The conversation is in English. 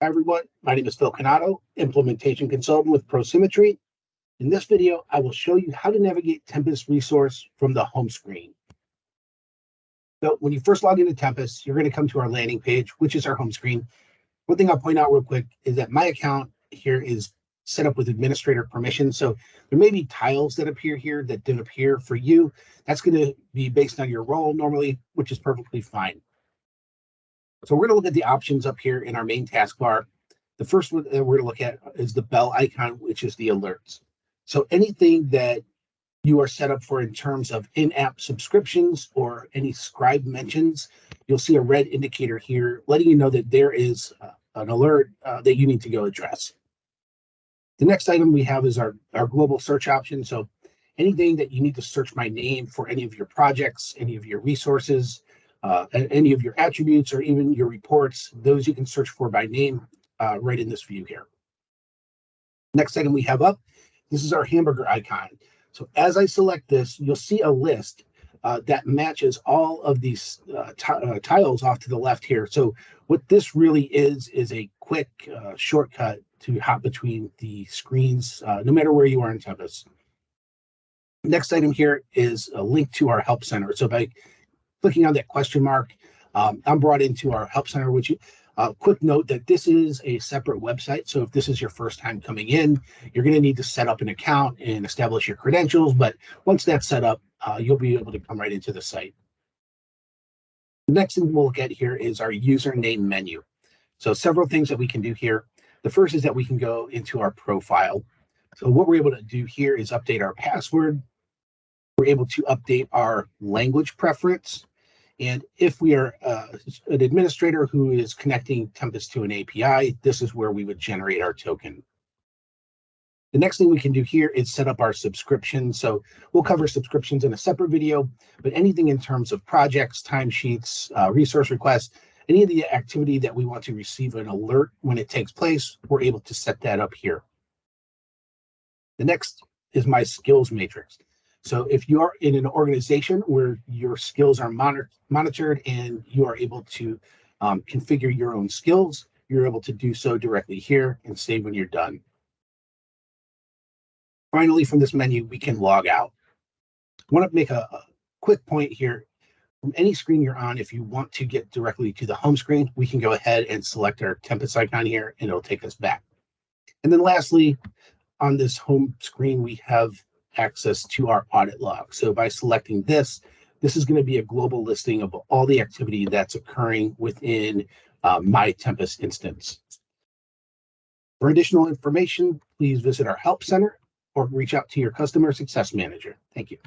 Hi everyone, my name is Phil Cannato, Implementation Consultant with ProSymmetry. In this video, I will show you how to navigate Tempus resource from the home screen. So when you first log into Tempus, you're going to come to our landing page, which is our home screen. One thing I'll point out real quick is that my account here is set up with administrator permission. So there may be tiles that appear here that didn't appear for you. That's going to be based on your role normally, which is perfectly fine. So we're going to look at the options up here in our main taskbar. The first one that we're going to look at is the bell icon, which is the alerts. So anything that you are set up for in terms of in-app subscriptions or any scribe mentions, you'll see a red indicator here letting you know that there is an alert that you need to go address. The next item we have is our global search option. So anything that you need to search by name for any of your projects, any of your resources, any of your attributes, or even your reports, those you can search for by name right in this view here. Next item we have up, this is our hamburger icon. So as I select this, you'll see a list that matches all of these tiles off to the left here. So what this really is a quick shortcut to hop between the screens, no matter where you are in Tempus. Next item here is a link to our help center. So by clicking on that question mark, I'm brought into our help center, which quick note that this is a separate website. So if this is your first time coming in, you're going to need to set up an account and establish your credentials. But once that's set up, you'll be able to come right into the site. The next thing we'll look at here is our username menu. So several things that we can do here. The first is that we can go into our profile. So what we're able to do here is update our password. We're able to update our language preference. And if we are an administrator who is connecting Tempus to an API, this is where we would generate our token. The next thing we can do here is set up our subscriptions. So we'll cover subscriptions in a separate video, but anything in terms of projects, timesheets, resource requests, any of the activity that we want to receive an alert when it takes place, we're able to set that up here. The next is my skills matrix. So if you are in an organization where your skills are monitored and you are able to configure your own skills, you're able to do so directly here and save when you're done. Finally, from this menu, we can log out. I want to make a quick point here. From any screen you're on, if you want to get directly to the home screen, we can go ahead and select our Tempus icon here, and it'll take us back. And then lastly, on this home screen, we have access to our audit log. So by selecting this, this is going to be a global listing of all the activity that's occurring within my Tempus instance. For additional information, please visit our help center or reach out to your customer success manager. Thank you.